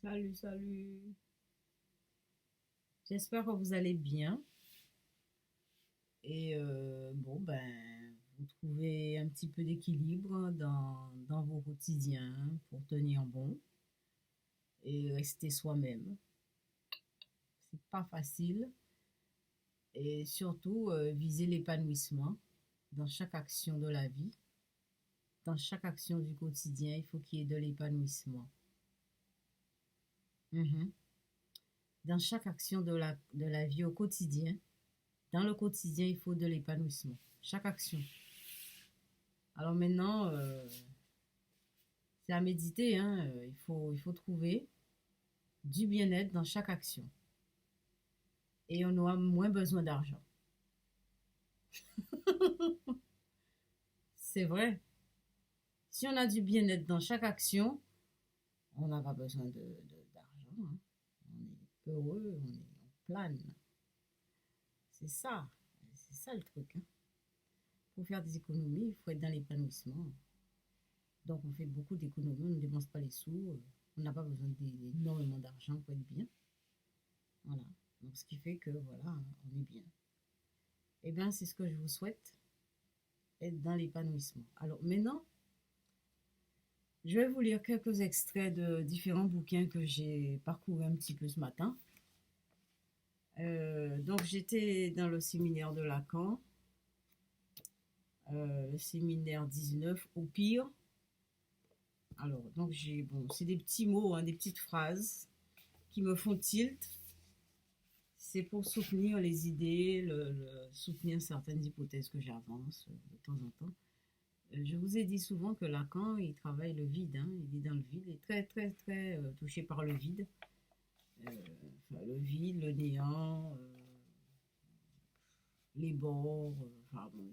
Salut, salut. J'espère que vous allez bien et bon vous trouvez un petit peu d'équilibre dans vos quotidiens pour tenir bon et rester soi-même. C'est pas facile et surtout viser l'épanouissement dans chaque action de la vie, dans chaque action du quotidien, il faut qu'il y ait de l'épanouissement. Mhm. Dans chaque action de la vie au quotidien, dans le quotidien, il faut de l'épanouissement. Chaque action. Alors maintenant, c'est à méditer, hein. Il faut trouver du bien-être dans chaque action. Et on aura moins besoin d'argent. C'est vrai. Si on a du bien-être dans chaque action, on n'a pas besoin d'argent, hein. On est heureux, on plane. C'est ça. C'est ça le truc, hein. Pour faire des économies, il faut être dans l'épanouissement. Donc on fait beaucoup d'économies, on ne dépense pas les sous. On n'a pas besoin d'énormément d'argent pour être bien. Voilà. Donc ce qui fait que voilà, on est bien. Eh bien, c'est ce que je vous souhaite, être dans l'épanouissement. Alors maintenant, je vais vous lire quelques extraits de différents bouquins que j'ai parcourus un petit peu ce matin. Donc j'étais dans le séminaire de Lacan, le séminaire 19 au pire. Alors donc c'est des petits mots, hein, des petites phrases qui me font tilt. C'est pour soutenir les idées, soutenir certaines hypothèses que j'avance de temps en temps. Je vous ai dit souvent que Lacan, il travaille le vide, hein, il est dans le vide, il est très, très, très touché par le vide. Enfin, le vide, le néant, les bords, enfin, bon,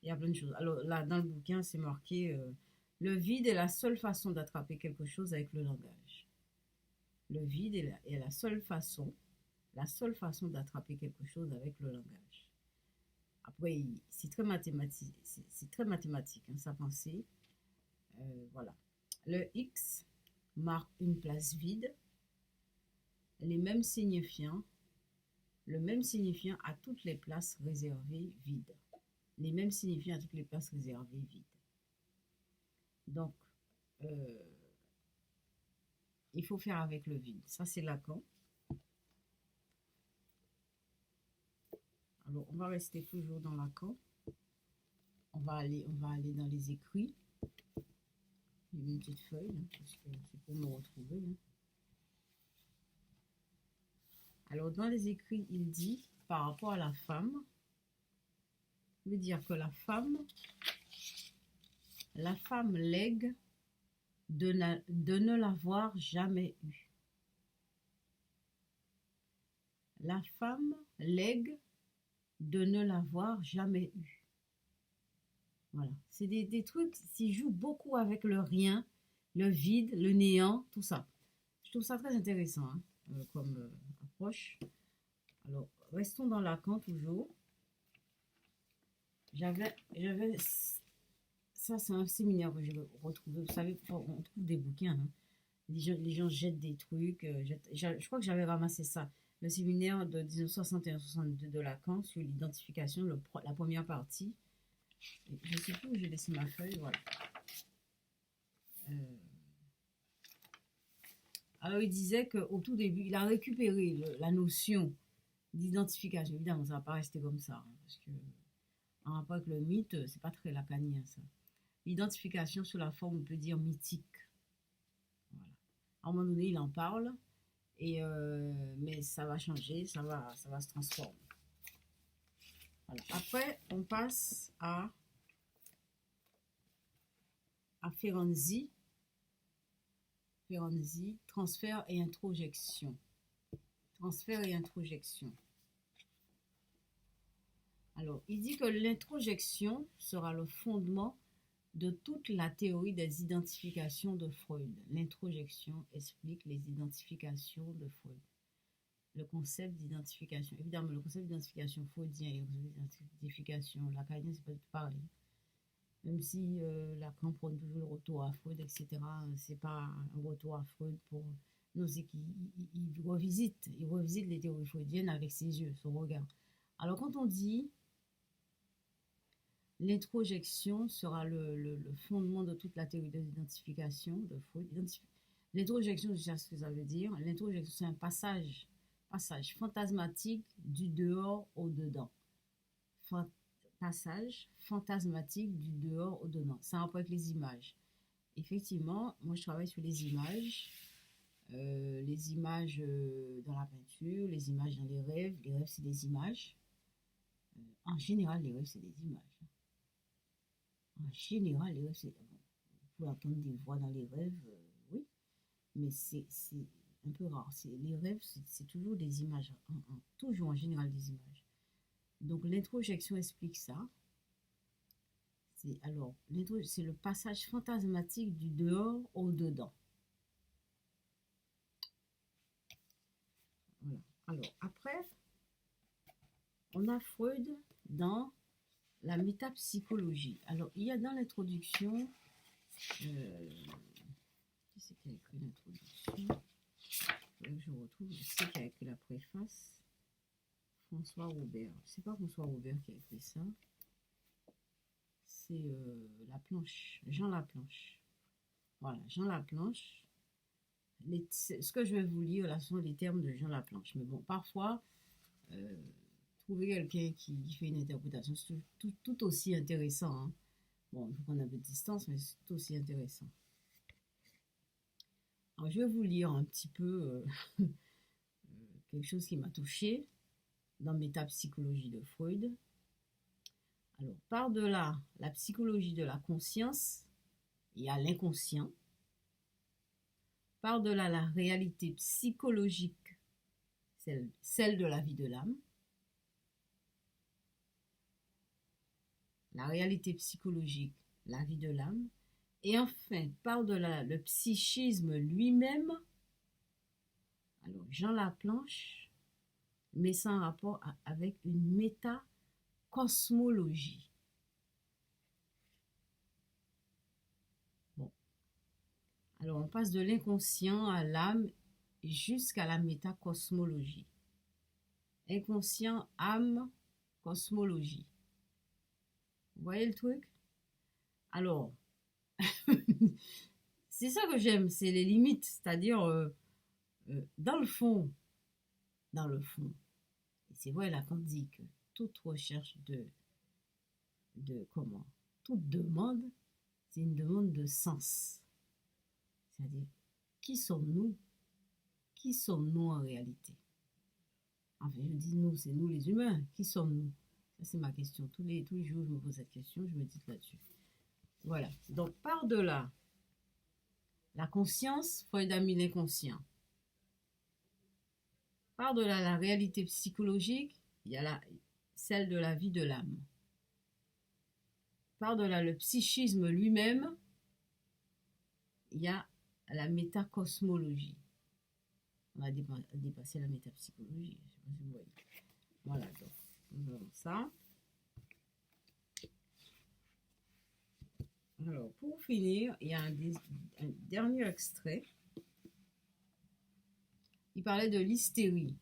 il y a plein de choses. Alors là, dans le bouquin, c'est marqué le vide est la seule façon d'attraper quelque chose avec le langage. Le vide est la seule façon d'attraper quelque chose avec le langage. Après, c'est très mathématique, c'est très mathématique, hein, sa pensée. Voilà. Le X marque une place vide, les mêmes signifiants, le même signifiant à toutes les places réservées vides. Les mêmes signifiants à toutes les places réservées vides. Donc, euh, il faut faire avec le vide. Ça, c'est Lacan. Alors, on va rester toujours dans Lacan. On va aller dans les écrits. J'ai une petite feuille, hein, parce que c'est pour me retrouver, hein. Alors, dans les écrits, il dit, par rapport à la femme, il veut dire que la femme lègue de ne l'avoir jamais eu. La femme lègue de ne l'avoir jamais eu. Voilà. C'est des trucs, s'ils jouent beaucoup avec le rien, le vide, le néant, tout ça. Je trouve ça très intéressant, hein, comme approche. Alors, restons dans Lacan toujours. J'avais, ça c'est un séminaire que j'ai retrouvé. Vous savez, on trouve des bouquins, hein. Les gens jettent des trucs. Je crois que j'avais ramassé ça. Le séminaire de 1961-62 de Lacan sur l'identification, la première partie. Je ne sais plus où j'ai laissé ma feuille, voilà. Euh, alors il disait qu'au tout début, il a récupéré la notion d'identification. Évidemment, ça ne va pas rester comme ça, hein, parce que en rapport avec le mythe, c'est pas très lacanien ça. L'identification sous la forme, on peut dire mythique. Voilà. À un moment donné, il en parle, mais ça va changer, ça va se transformer. Voilà. Après, on passe à Ferenczi. Ferenczi, transfert et introjection. Transfert et introjection. Alors, il dit que l'introjection sera le fondement de toute la théorie des identifications de Freud. L'introjection explique les identifications de Freud. Le concept d'identification. Évidemment, le concept d'identification freudien et d'identification lacanien, c'est pas du tout pareil. Même si Lacan prône toujours le retour à Freud, etc., c'est pas un retour à Freud pour Non, c'est qu'il il revisite les théories freudiennes avec ses yeux, son regard. Alors, quand on dit l'introjection sera le fondement de toute la théorie de l'identification de Freud. L'introjection, je sais ce que ça veut dire. L'introjection, c'est un passage fantasmatique du dehors au dedans. Passage fantasmatique du dehors au dedans. Ça a un rapport avec les images. Effectivement, moi je travaille sur les images dans la peinture, les images dans les rêves. Les rêves, c'est des images. En général, les rêves, c'est des images. En général, les rêves, c'est... Bon, vous pouvez entendre des voix dans les rêves, oui, mais c'est un peu rare. Les rêves, c'est toujours des images, toujours en général des images. Donc l'introjection explique ça. Alors, c'est le passage fantasmatique du dehors au dedans. Voilà. Alors, après, on a Freud dans la métapsychologie. Alors, il y a dans l'introduction, qui c'est qui a écrit l'introduction? Je retrouve, je sais qui a écrit la préface. François Robert. C'est pas François Robert qui a écrit ça. C'est Laplanche, Jean Laplanche. Voilà, Jean Laplanche. Ce que je vais vous lire là sont les termes de Jean Laplanche. Mais bon, parfois, trouver quelqu'un qui fait une interprétation, c'est tout aussi intéressant. Hein. Bon, il faut prendre un peu de distance, mais c'est tout aussi intéressant. Alors, je vais vous lire un petit peu quelque chose qui m'a touchée dans Métapsychologie de Freud. Alors, par-delà la psychologie de la conscience, il y a l'inconscient. Par-delà la réalité psychologique, celle de la vie de l'âme. La réalité psychologique, la vie de l'âme. Et enfin, par-delà le psychisme lui-même, alors Jean Laplanche met ça en rapport avec une métacosmologie. Bon. Alors on passe de l'inconscient à l'âme jusqu'à la métacosmologie. Inconscient, âme, cosmologie. Vous voyez le truc? Alors, c'est ça que j'aime, c'est les limites, c'est-à-dire dans le fond, et c'est vrai là qu'on dit que toute recherche toute demande, c'est une demande de sens. C'est-à-dire, qui sommes-nous? Qui sommes-nous en réalité? Enfin, je dis nous, c'est nous les humains. Qui sommes-nous? Ça, c'est ma question. Tous les jours, je me pose cette question, je médite là-dessus. Voilà. Donc, par-delà la conscience, Freud a mis l'inconscient. Par-delà la réalité psychologique, il y a celle de la vie de l'âme. Par-delà le psychisme lui-même, il y a la métacosmologie. On a dépassé la métapsychologie. Je sais pas si vous voyez. Voilà, donc nous avons ça. Alors, pour finir, il y a un dernier extrait. Il parlait de l'hystérie.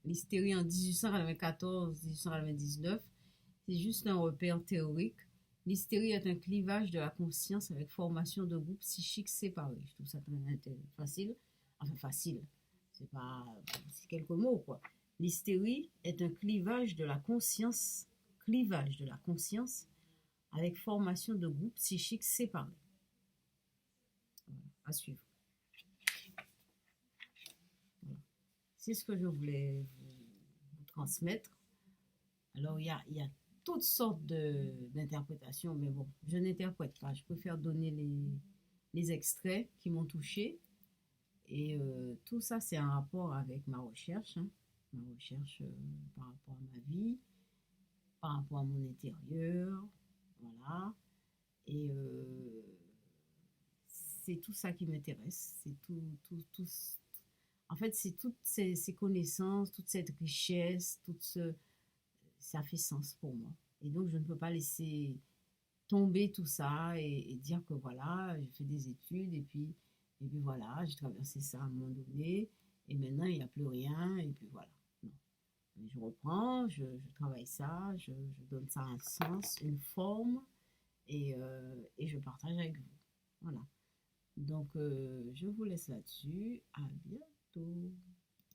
L'hystérie en 1894-1899, c'est juste un repère théorique. L'hystérie est un clivage de la conscience avec formation de groupes psychiques séparés. Je trouve ça très facile. Enfin, facile. C'est quelques mots, quoi. L'hystérie est un clivage de la conscience avec formation de groupes psychiques séparés. Voilà, à suivre. Voilà. C'est ce que je voulais vous transmettre. Alors, il y a toutes sortes d'interprétations, mais bon, je n'interprète pas. Je préfère donner les extraits qui m'ont touché. Et tout ça, c'est en rapport avec ma recherche. Hein. Ma recherche par rapport à ma vie, par rapport à mon intérieur. Voilà. Et c'est tout ça qui m'intéresse. C'est tout. En fait, c'est toutes ces connaissances, toute cette richesse, ça fait sens pour moi. Et donc, je ne peux pas laisser tomber tout ça et dire que voilà, j'ai fait des études et puis Et puis voilà, j'ai traversé ça à un moment donné, et maintenant il n'y a plus rien, et puis voilà. Non. Et je reprends, je travaille ça, je donne ça un sens, une forme, et je partage avec vous. Voilà. Donc, je vous laisse là-dessus. À bientôt.